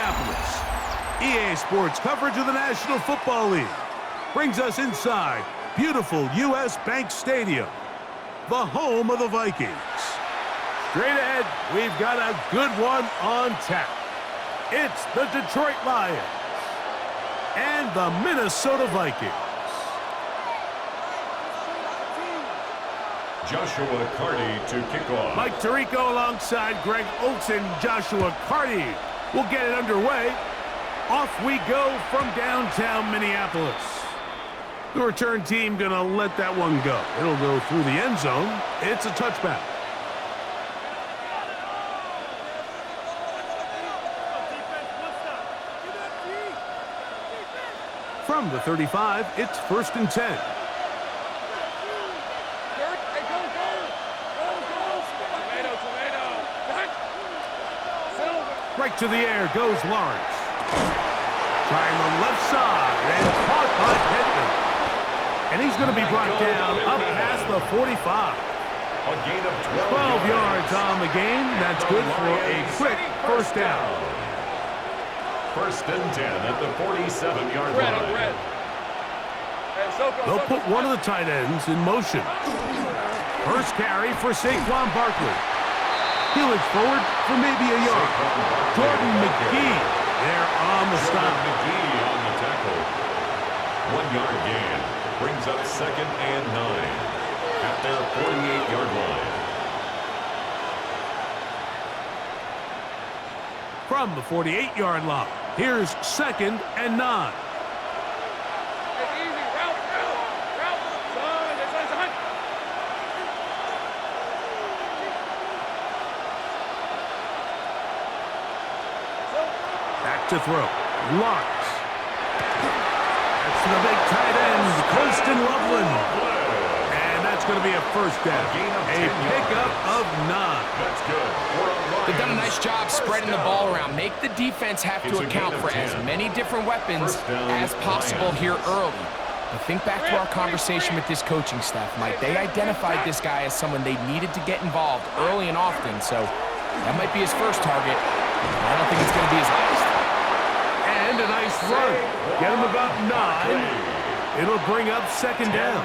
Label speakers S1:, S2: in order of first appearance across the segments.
S1: Minneapolis. EA Sports coverage of the National Football League brings us inside beautiful U.S. Bank Stadium, the home of the Vikings. Straight ahead, we've got a good one on tap. It's the Detroit Lions and the Minnesota Vikings.
S2: Joshua Carty to kick off.
S1: Mike Tirico alongside Greg Olsen. Joshua Carty will get it underway. Off we go from downtown Minneapolis. The return team going to let that one go. It'll go through the end zone. It's a touchback. From the 35, it's 1st and 10. Right to the air goes Lawrence. Trying the left side and caught by Pittman. And he's going to be brought down up past the 45.
S2: A gain of
S1: 12 yards on the game. That's good for a quick first down.
S2: 1st and 10 at the 47-yard line.
S1: They'll put one of the tight ends in motion. First carry for Saquon Barkley. He looks forward for maybe a yard. Jordan McGee there on the stop.
S2: McGee on the tackle. 1-yard gain. Brings up 2nd and 9 at their 48-yard line.
S1: From the 48-yard line, here's 2nd and 9. To throw. Lawrence. That's the big tight end, Colston Loveland. And that's going to be a first down. A pickup of 9.
S2: That's good.
S3: They've done a nice job spreading the ball around. Make the defense have to account for as many different weapons as possible here early. But think back to our conversation with this coaching staff, Mike. They identified this guy as someone they needed to get involved early and often. So that might be his first target. I don't think it's going to be his last.
S1: And a nice run. Get him about 9. It'll bring up 2nd down.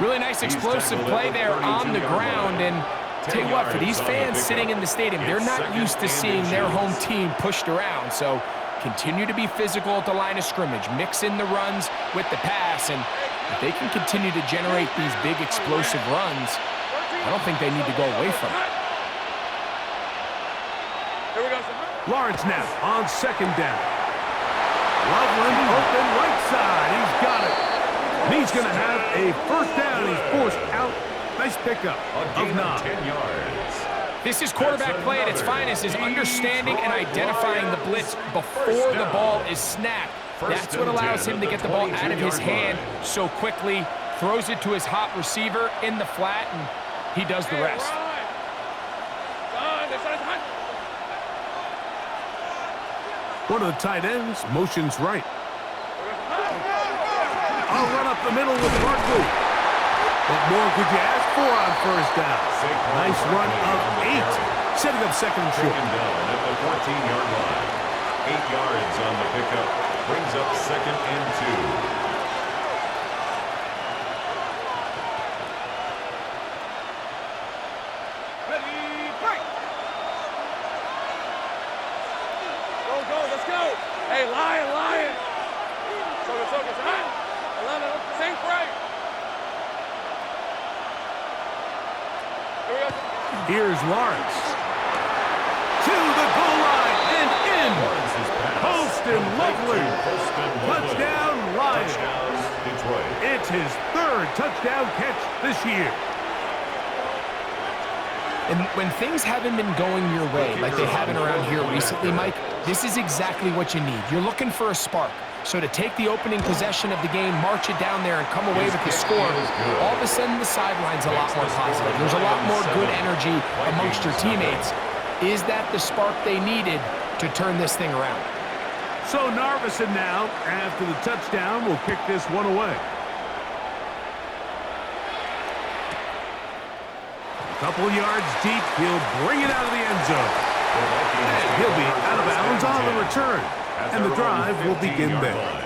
S3: Really nice explosive play there on the ground. And tell you what, for these fans sitting in the stadium, they're not used to seeing their home team pushed around. So continue to be physical at the line of scrimmage. Mix in the runs with the pass. And if they can continue to generate these big explosive runs, I don't think they need to go away from it.
S1: Lawrence now on 2nd down. Loveland open right side. He's got it. And he's going to have a first down. He's forced out. Nice pickup of 9.
S2: 10 yards.
S3: This is quarterback play at its finest, is understanding and identifying the blitz before the ball is snapped. That's what allows him to get the ball out of his hand so quickly, throws it to his hot receiver in the flat, and he does the rest.
S1: One of the tight ends motions right. I'll run up the middle with Barkley. What more could you ask for on first down? Nice run of 8. Setting up 2nd and short.
S2: Second down at the 14-yard line. 8 yards on the pickup. Brings up 2nd and 2.
S1: Here's Lawrence. To the goal line and in. Colston Loveland. Touchdown, Lions. It's his 3rd touchdown catch this year.
S3: And when things haven't been going your way, like they haven't around here recently, Mike, this is exactly what you need. You're looking for a spark. So to take the opening possession of the game, march it down there, and come away with the score, all of a sudden the sideline's a lot more positive. There's a lot more good energy amongst your teammates. Is that the spark they needed to turn this thing around?
S1: So Narveson now, after the touchdown, will kick this one away. A couple yards deep, he'll bring it out of the end zone. And he'll be out of bounds on the return, and the drive will begin there.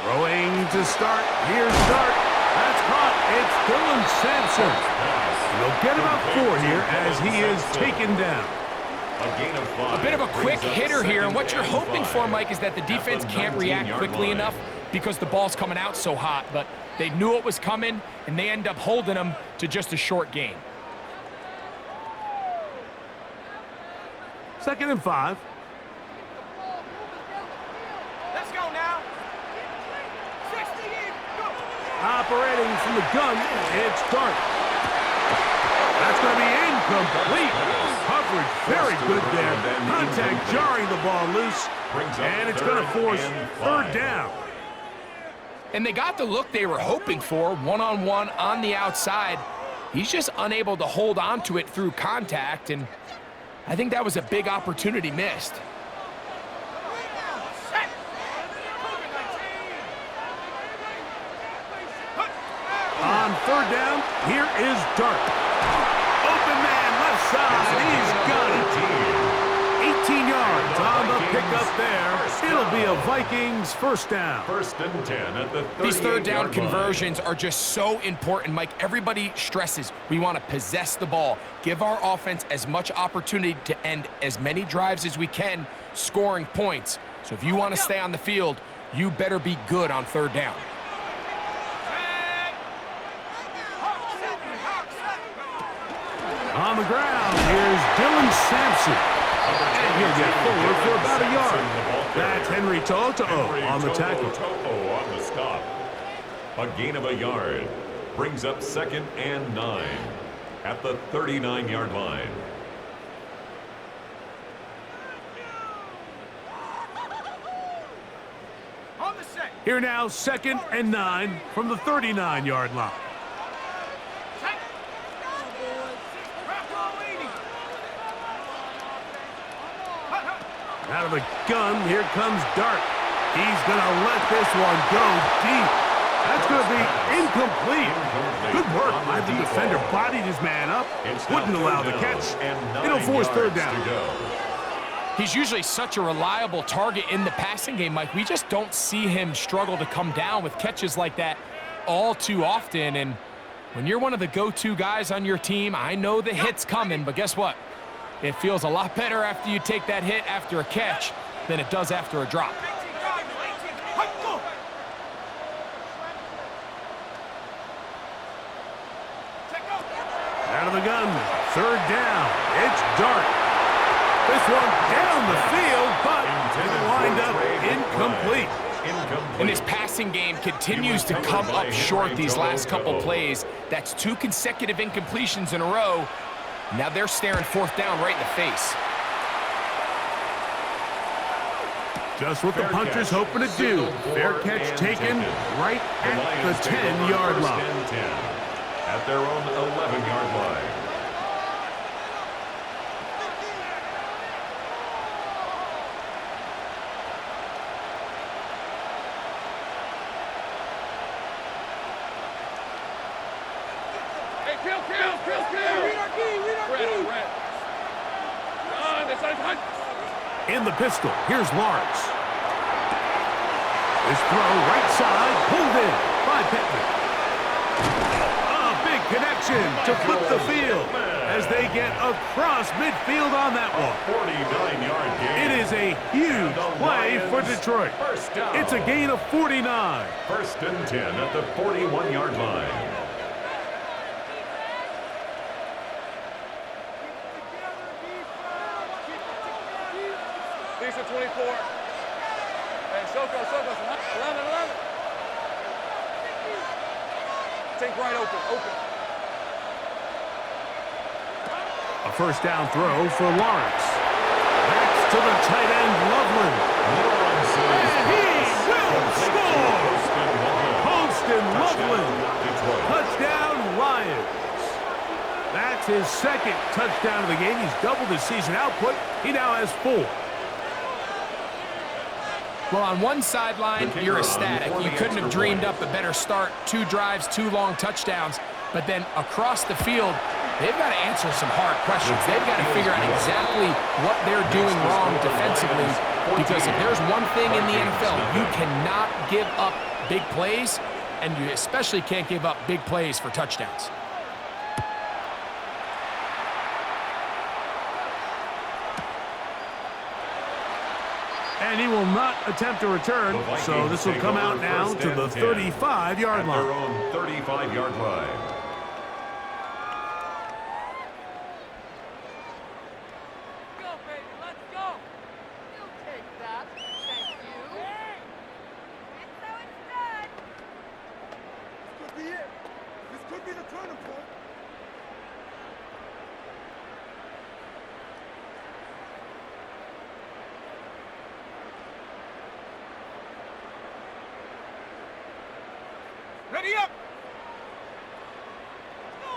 S1: Throwing to start. Here's Dart. That's caught. It's Dylan Sampson. He'll get about 4 here as he is taken down.
S3: A bit of a quick hitter here, and what you're hoping for, Mike, is that the defense can't react quickly enough because the ball's coming out so hot, but they knew it was coming, and they end up holding them to just a short gain.
S1: 2nd and 5.
S3: Let's go now.
S1: Operating from the gun, it's Dart. That's going to be incomplete. Coverage very good there. Contact jarring the ball loose, and it's going to force 3rd down.
S3: And they got the look they were hoping for, one-on-one on the outside. He's just unable to hold on to it through contact, and I think that was a big opportunity missed.
S1: On 3rd down, here is Dart. Open man, left side, he's got it. 18 yards on the pickup there. It'll be a Vikings 1st down.
S2: 1st and 10 at the 38-yard line.
S3: These 3rd down conversions are just so important, Mike. Everybody stresses we want to possess the ball, give our offense as much opportunity to end as many drives as we can, scoring points. So if you want to stay on the field, you better be good on 3rd down.
S1: On the ground, here's Dylan Sampson. And he'll get forward for about a yard. That's Henry To'o on the tackle.
S2: To'o on the stop. A gain of a yard brings up 2nd and 9 at the 39-yard line.
S1: Here now, 2nd and 9 from the 39-yard line. Out of the gun, here comes Dart. He's going to let this one go deep. That's going to be incomplete. Good work by the defender. Bodied his man up. Wouldn't allow the catch. It'll force 3rd down.
S3: He's usually such a reliable target in the passing game, Mike. We just don't see him struggle to come down with catches like that all too often. And when you're one of the go-to guys on your team, I know the hit's coming, but guess what? It feels a lot better after you take that hit after a catch than it does after a drop.
S1: Out of the gun, 3rd down. It's Dart. This one down the field, but it'll wind up incomplete.
S3: And his passing game continues to come up short these last couple plays. That's 2 consecutive incompletions in a row. Now they're staring 4th down right in the face.
S1: Just what the punter's hoping to do. Fair catch taken right at the 10-yard line.
S2: At their own 11-yard line.
S1: In the pistol, here's Lawrence. His throw right side, pulled in by Pittman. A big connection to flip the field as they get across midfield on that one.
S2: 49-yard gain.
S1: It is a huge play for Detroit. It's a gain of 49.
S2: 1st and 10 at the 41-yard line.
S4: These are 24. Hey, Soko, 11. Take right open.
S1: A 1st down throw for Lawrence. That's to the tight end, Loveland. And he will score! Holston Loveland. Touchdown, Lions. That's his second touchdown of the game. He's doubled his season output. He now has 4.
S3: Well, on one sideline, you're ecstatic. You couldn't have dreamed up a better start. 2 drives, 2 long touchdowns. But then across the field, they've got to answer some hard questions. They've got to figure out exactly what they're doing wrong defensively. Because if there's one thing in the NFL, you cannot give up big plays, and you especially can't give up big plays for touchdowns.
S1: And he will not attempt a return, so this will come out now to the 35-yard line.
S2: Their own 35-yard line.
S4: Go, baby, let's go.
S5: You'll take that. Thank you. And so it's done.
S6: This could be it. This could be the turning point.
S4: Ready up. Go.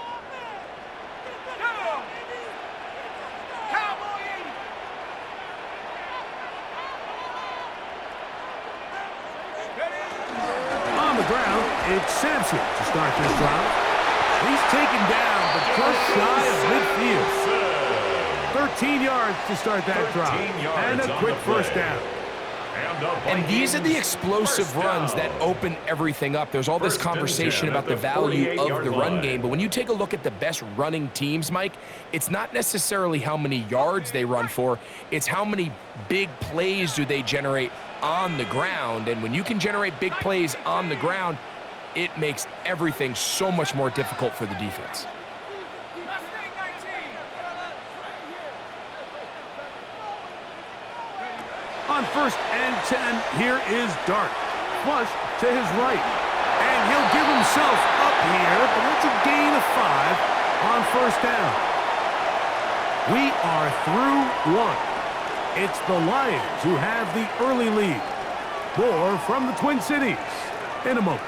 S4: Cowboy 80.
S1: On the ground, it's Sampson to start this drive. He's taken down, but just shy of midfield. 13 yards to start that drive, and a quick first down.
S3: And these are the explosive runs that open everything up. There's all this conversation about the value of the run game, but when you take a look at the best running teams, Mike, it's not necessarily how many yards they run for, it's how many big plays do they generate on the ground. And when you can generate big plays on the ground, it makes everything so much more difficult for the defense.
S1: On 1st and 10, here is Dart. Flush to his right. And he'll give himself up here, but it's a gain of 5 on 1st down. We are through 1. It's the Lions who have the early lead. More from the Twin Cities in a moment.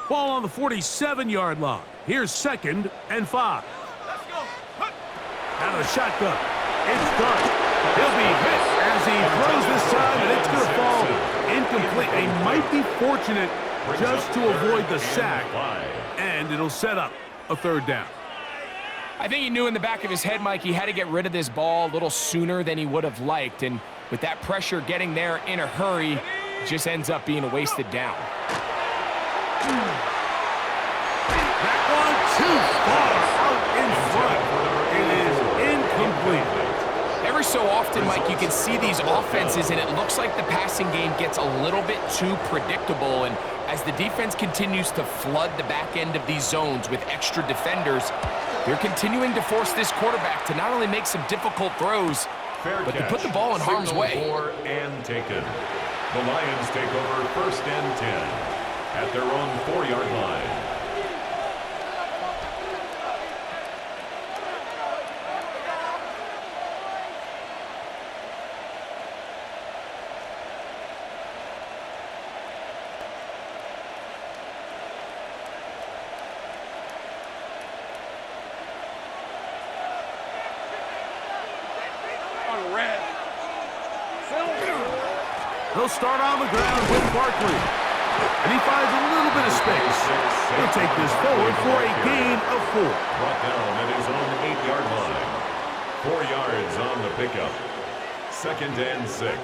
S1: Ball on the 47-yard line. Here's 2nd and 5.
S4: Let's go.
S1: Out of the shotgun. It's Dart. He'll be hit as he throws this time, and it's going to fall incomplete. They might be fortunate just to avoid the sack, and it'll set up a 3rd down.
S3: I think he knew in the back of his head, Mike, he had to get rid of this ball a little sooner than he would have liked, and with that pressure getting there in a hurry, it just ends up being a wasted down.
S1: That one too far out in front. It is incomplete.
S3: Every so often, Mike, you can see these offenses, and it looks like the passing game gets a little bit too predictable. And as the defense continues to flood the back end of these zones with extra defenders, they're continuing to force this quarterback to not only make some difficult throws, but to put the ball in harm's way.
S2: And taken. The Lions take over 1st and 10. At their own 4-yard line.
S4: On red.
S1: He'll start on the ground with Barkley. And he finds a little bit of space. He'll take this forward for a gain of 4.
S2: Brought down at his own 8-yard line. 4 yards on the pickup. 2nd and 6.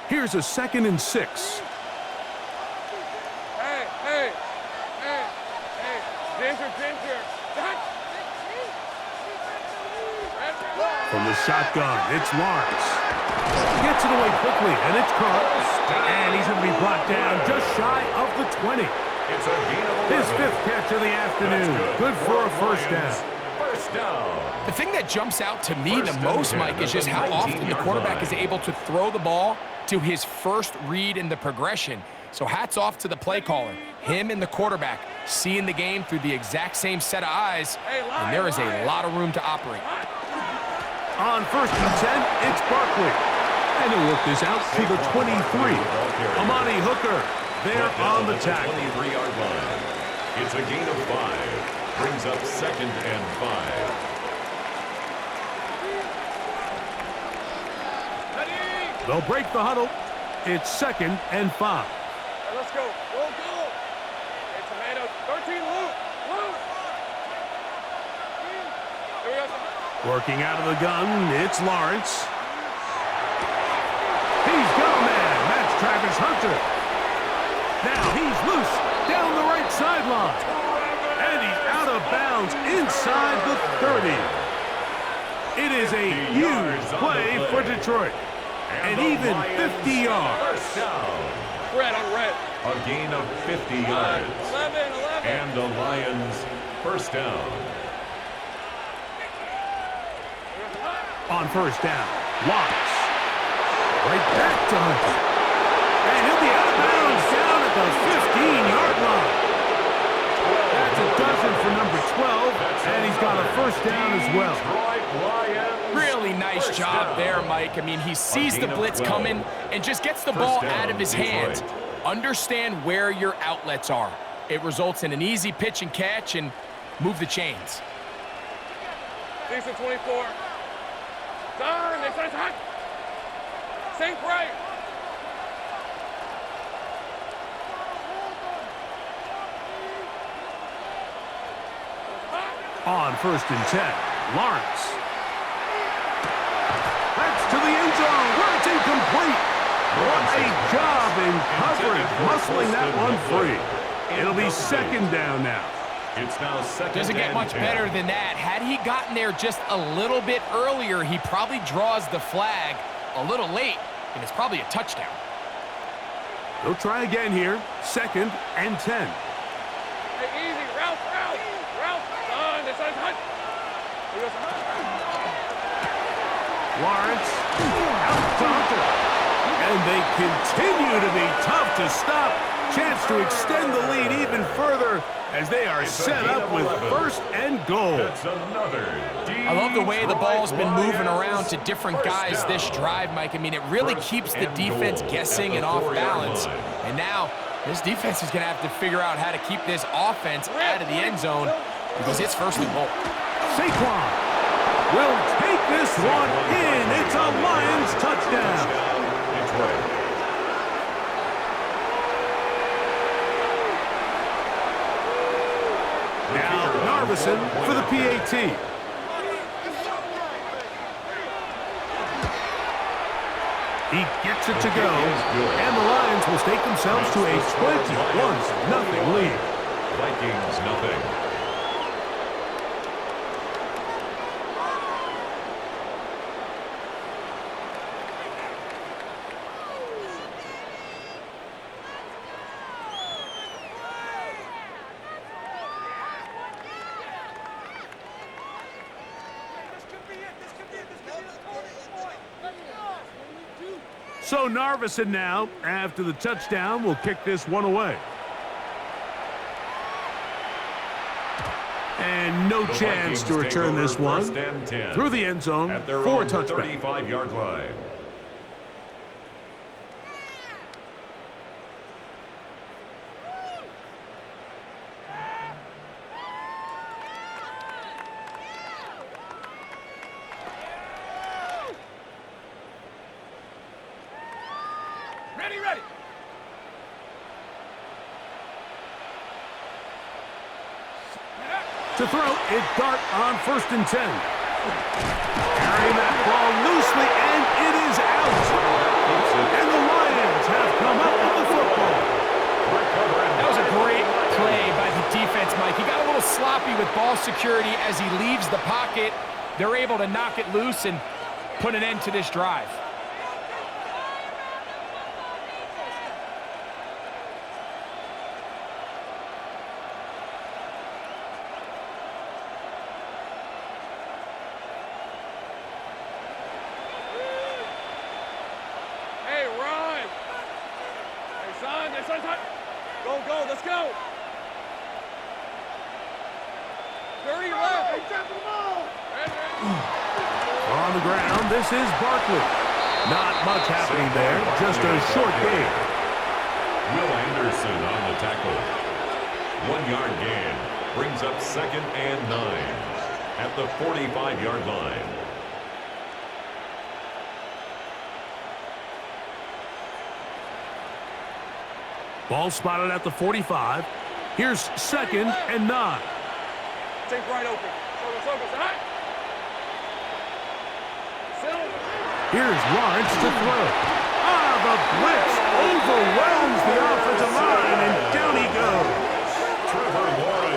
S1: Here's a 2nd and 6.
S4: Ginger.
S1: From the shotgun, it's Lawrence. Gets it away quickly, and it's caught. And he's going to be brought down just shy of the 20.
S2: It's a gain of 11.
S1: His 5th catch of the afternoon. Good for a first down.
S2: First down.
S3: The thing that jumps out to me the most, Mike, is just how often the quarterback is able to throw the ball to his first read in the progression. So hats off to the play caller. Him and the quarterback seeing the game through the exact same set of eyes, and there is a lot of room to operate.
S1: On 1st and 10, it's Barkley. And he'll work this out to the 23. Amani Hooker there on the tackle.
S2: 23-yard line. It's a gain of 5. Brings up 2nd and 5.
S1: They'll break the huddle. It's 2nd and 5.
S4: Hey, let's go. Go, go. Hey, tomato. 13, Luke. Luke. Here we go.
S1: Working out of the gun, it's Lawrence. He's got a man. That's Travis Hunter. Now he's loose down the right sideline. And he's out of bounds inside the 30. It is a huge play for Detroit. And even 50 yards.
S2: First down.
S4: Red on red.
S2: A gain of 50 yards.
S4: 11.
S2: And the Lions first down.
S1: On 1st down, Lawrence. Right back to Hunter. And he'll be out of bounds down at the 15-yard line. That's a dozen for number 12, and he's got a first down as well.
S3: Really nice job there, Mike. I mean, he sees the blitz coming and just gets the ball out of his hands. Understand where your outlets are. It results in an easy pitch and catch and move the chains.
S4: Decent 24. Turn. They said it's hot. Sink right.
S1: On 1st and 10, Lawrence. That's to the end zone where it's incomplete. What a job in coverage, muscling that one free. It'll be 2nd down now.
S2: It's now 2nd.
S3: Doesn't get much better than that. Had he gotten there just a little bit earlier, he probably draws the flag a little late, and it's probably a touchdown.
S1: They'll try again here. 2nd and 10.
S4: Hey, easy. Route. Son, they said it's hot. Here goes
S1: Lawrence out to Hunter. And they continue to be tough to stop. Chance to extend the lead even further as they are set up with 1st and goal.
S2: That's another
S3: I love the way the ball's been moving around to different guys this drive, Mike. I mean, it really keeps the defense guessing and off balance. And now this defense is going to have to figure out how to keep this offense out of the end zone because it's 1st and goal.
S1: Saquon will take this one in. It's a Lions touchdown.
S2: Detroit.
S1: Now Narveson for the PAT. He gets it to go, and the Lions will stake themselves to a 21-0 lead.
S2: Vikings nothing.
S1: So Narveson now, after the touchdown, will kick this one away. And no chance to return this one through the end zone for a touchback.
S2: 35-yard line.
S4: Ready.
S1: To throw, it's Dart on 1st and 10. Carrying that ball loosely, and it is out. And the Lions have come up with the football.
S3: That was a great play by the defense, Mike. He got a little sloppy with ball security as he leaves the pocket. They're able to knock it loose and put an end to this drive.
S4: this one's hot. Go, go, let's go. Dirty left. Hey, tap them all.
S1: On the ground, this is Barkley. Not much happening there, just a short game.
S2: Will Anderson on the tackle. 1-yard gain. Brings up 2nd and 9 at the 45-yard line.
S1: Ball spotted at the 45. Here's 2nd and 9.
S4: Take right open. Focus, hot.
S1: Here's Lawrence to throw. The blitz overwhelms the offensive line, and down he goes.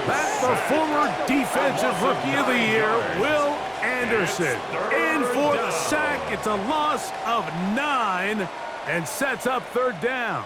S1: That's the former defensive rookie of the year, Will Anderson. In for the sack. It's a loss of 9 and sets up 3rd down.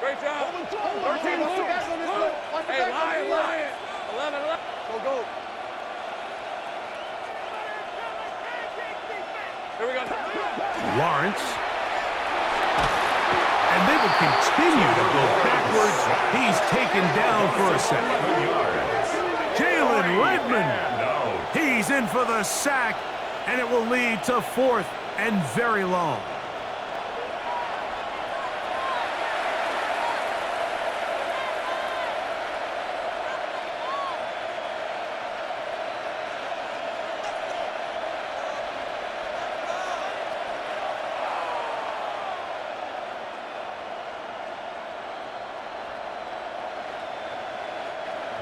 S4: Great job. 13 moves. Hey, Lion. 11. Go. Here we go.
S1: Lawrence. And they will continue to go backwards. He's taken down for a second. Jalen Redmond. He's in for the sack, and it will lead to 4th and very long.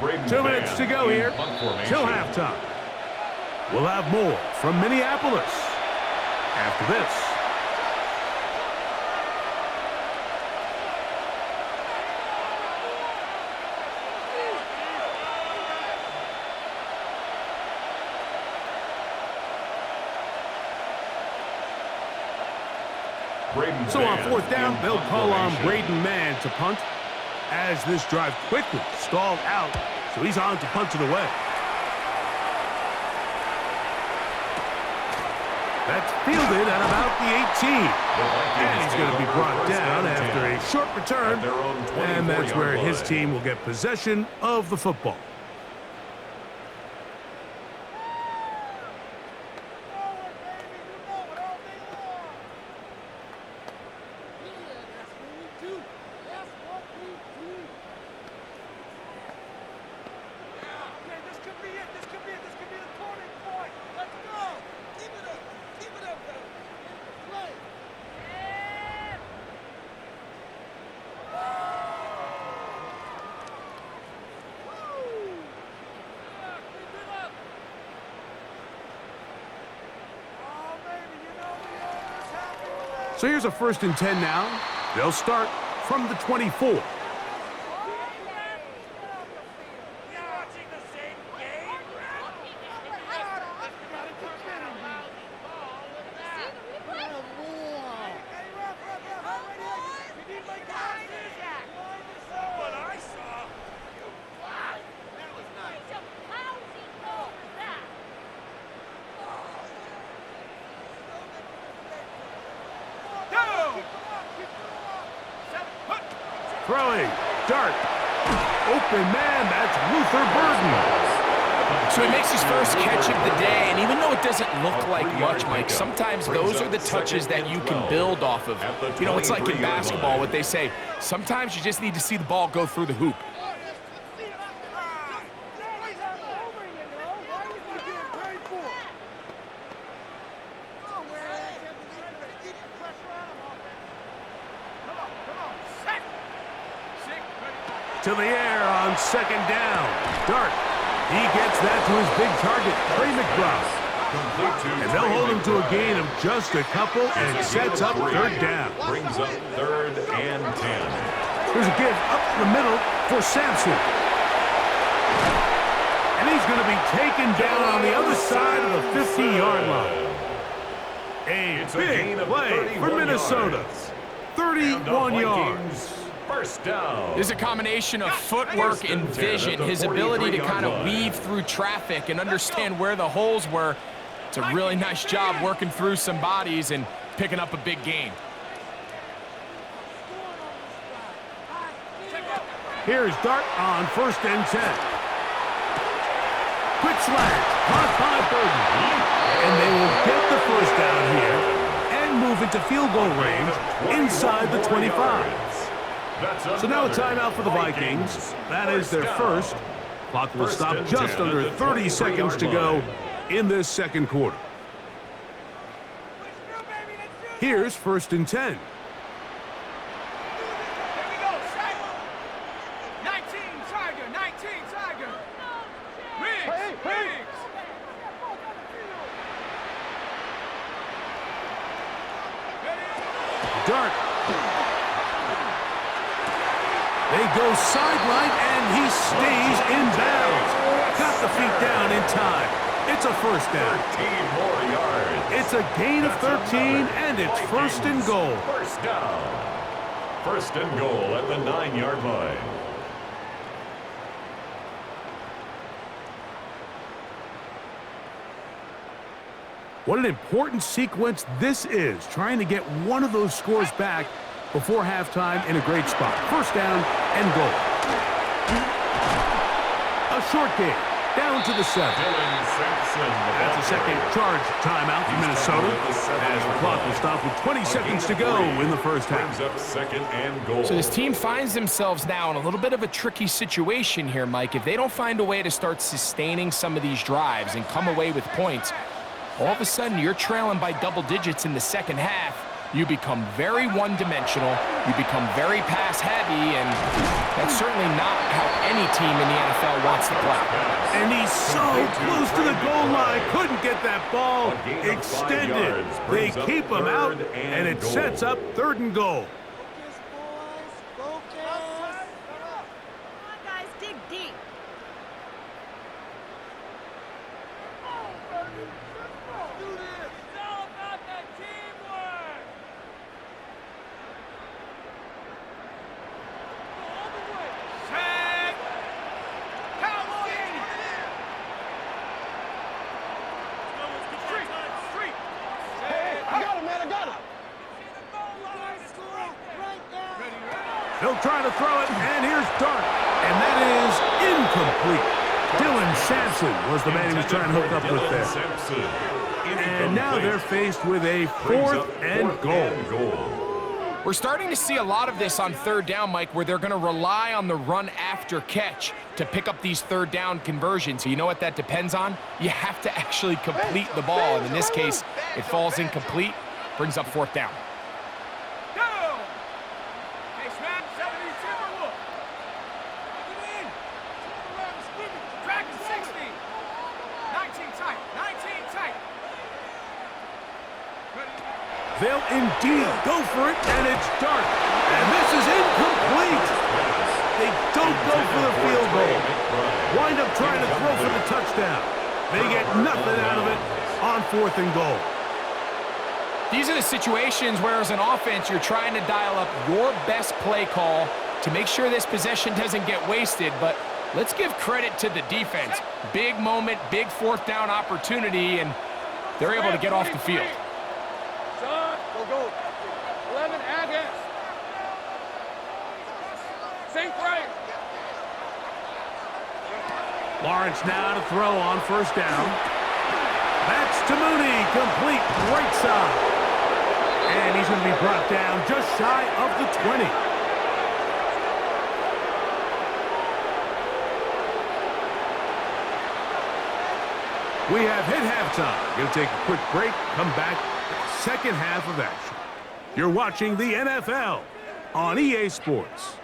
S2: Braden
S1: 2 minutes to go here till
S2: formation.
S1: halftime. We'll have more from Minneapolis after this.
S2: Braden
S1: So on
S2: Mann
S1: 4th down,
S2: in
S1: they'll
S2: punt
S1: call on
S2: formation.
S1: Braden Mann to punt as this drive quickly stalled out, so he's on to punt it away. That's fielded at about the 18. And he's going to be brought down after a short return, and that's where his team will get possession of the football. So here's a 1st and 10 now. They'll start from the 24. Throwing, dart, open man, that's Luther Burden.
S3: So he makes his first catch of the day, and even though it doesn't look like much, Mike, sometimes those are the touches that you can build off of. You know, it's like in basketball, what they say, sometimes you just need to see the ball go through the hoop.
S1: To the air on second down. Dart. He gets that to his big target, Trey McBride. And they'll hold him to a gain of just a couple and sets up third down.
S2: Brings up 3rd and 10.
S1: There's a give up the middle for Sampson. And he's going to be taken down on the other side of the 50-yard line. A big play for Minnesota. 31 yards.
S2: First down.
S3: There's a combination of footwork and vision, his ability to kind of weave through traffic and understand where the holes were. It's a really nice job working through some bodies and picking up a big gain.
S1: Here's Dart on 1st and 10. Quick slant, caught by Burton. And they will get the first down here and move into field goal range inside the 25. So now a timeout for the Vikings. That is their first. Clock will stop just under 30 seconds to go in this second quarter. Here's 1st and 10.
S6: Here we go, Shaq. 19, Tiger, 19, Tiger. Riggs.
S1: Dart. They go sideline, and he stays in bounds. Got the feet down in time. It's a first down.
S2: 13 more yards.
S1: It's a gain of 13, and it's 1st and goal.
S2: First down. 1st and goal at the 9-yard line.
S1: What an important sequence this is, trying to get one of those scores back before halftime in a great spot. First down and goal. A short game, down to the 7. That's a second charge timeout for Minnesota, as the clock will stop with 20 seconds to go in the first half.
S2: Brings up 2nd and goal.
S3: So this team finds themselves now in a little bit of a tricky situation here, Mike. If they don't find a way to start sustaining some of these drives and come away with points, all of a sudden you're trailing by double digits in the second half. You become very one-dimensional, you become very pass-heavy, and that's certainly not how any team in the NFL wants to play.
S1: And he's so close to the goal line, couldn't get that ball extended. They keep him out, and it sets up 3rd and goal.
S5: Come on, guys, dig deep.
S6: It's all about that teamwork. All the way. Shaq. Cowboy. Street. I got him, man. I got him.
S1: They'll try to throw it, and here's Dart. And that is incomplete. Dylan Sampson was the man he was trying to hook up with there. And now they're faced with a 4th and goal.
S3: We're starting to see a lot of this on 3rd down, Mike, where they're going to rely on the run after catch to pick up these 3rd down conversions. You know what that depends on? You have to actually complete the ball, and in this case, it falls incomplete, brings up 4th down.
S1: They'll indeed go for it, and it's Dart. And this is incomplete. They don't go for the field goal. Wind up trying to throw for the touchdown. They get nothing out of it on 4th and goal.
S3: These are the situations where, as an offense, you're trying to dial up your best play call to make sure this possession doesn't get wasted. But let's give credit to the defense. Big moment, big 4th down opportunity, and they're able to get off the field.
S4: Go. 11, add him. Sink right.
S1: Lawrence now to throw on first down. That's to Mooney, complete right side. And he's going to be brought down just shy of the 20. We have hit halftime. Going to take a quick break, come back with the second half of action. You're watching the NFL on EA Sports.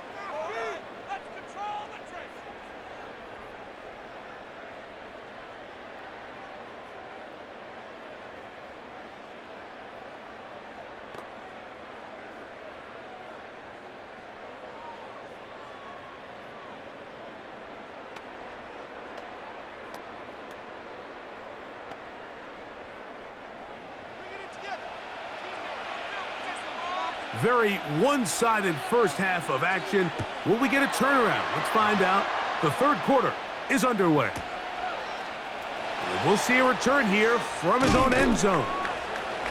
S1: Very one-sided first half of action. Will we get a turnaround? Let's find out. The third quarter is underway. We'll see a return here from his own end zone.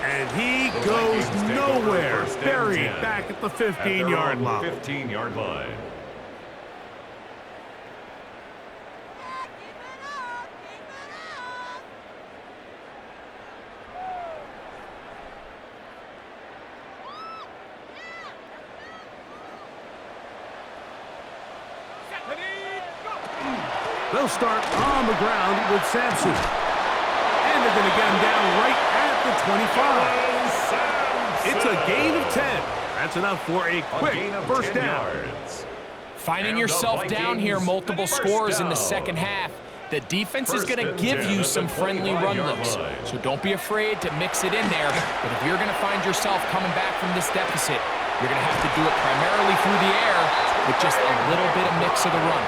S1: And he goes nowhere. Buried back at the 15-yard line.
S2: 15-yard line.
S1: They'll start on the ground with Sampson. And they're going to get him down right at the 25. It's a gain of 10. That's enough for a quick first down.
S3: Finding yourself down here, multiple scores in the second half. The defense is going to give you some friendly run looks. So don't be afraid to mix it in there. But if you're going to find yourself coming back from this deficit, you're going to have to do it primarily through the air with just a little bit of mix of the run.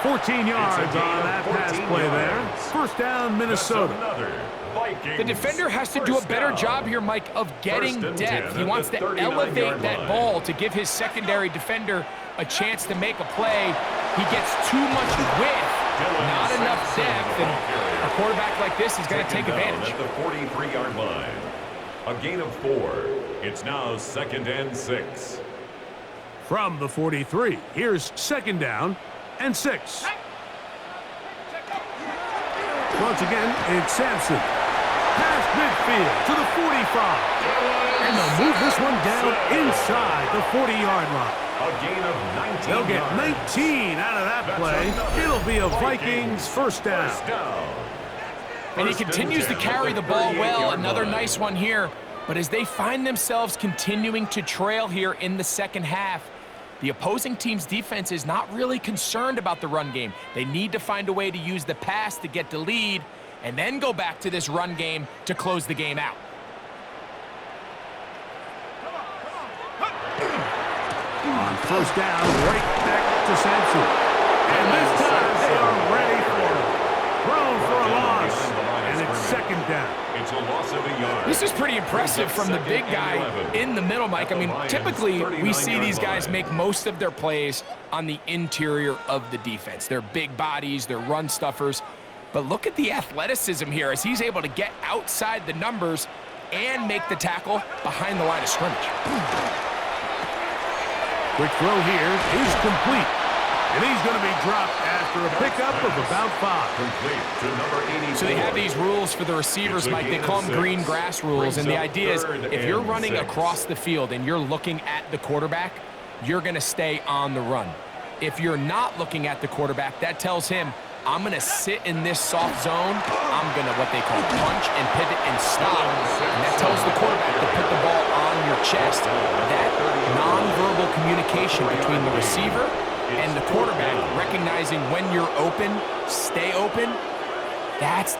S1: 14 yards on that pass play there. First down, Minnesota.
S3: The defender has to do a better job here, Mike, of getting depth. He wants to elevate that ball to give his secondary defender a chance to make a play. He gets too much width, not enough depth, and a quarterback like this is going to take advantage.
S2: At the 43-yard line. A gain of 4. It's now 2nd and 6.
S1: From the 43, here's 2nd down and 6. Once again, it's Sampson. Past midfield to the 45. And they'll move this one down inside the 40-yard line.
S2: A gain of 19.
S1: They'll get 19 out of that play. It'll be a Vikings first down.
S3: And he continues to carry the ball well. Another nice one here. But as they find themselves continuing to trail here in the second half, the opposing team's defense is not really concerned about the run game. They need to find a way to use the pass to get the lead and then go back to this run game to close the game out.
S1: On first down, right back to Sampson. And this time they are ready for it. Thrown for a loss. And it's 2nd down.
S2: It's a loss of a yard.
S3: This is pretty impressive from the big guy in the middle, Mike. I mean, typically we see these guys make most of their plays on the interior of the defense. They're big bodies, they're run stuffers. But look at the athleticism here as he's able to get outside the numbers and make the tackle behind the line of scrimmage.
S1: Quick throw here is complete. And he's going to be dropped after a pickup of about 5.
S2: Complete to number 84.
S3: So they have these rules for the receivers, Mike. They call them green grass rules. And the idea is if you're running across the field and you're looking at the quarterback, you're going to stay on the run. If you're not looking at the quarterback, that tells him, I'm going to sit in this soft zone. I'm going to what they call punch and pivot and stop. And that tells the quarterback to put the ball on your chest. That nonverbal communication between the receiver and the quarterback, recognizing when you're open, stay open, that's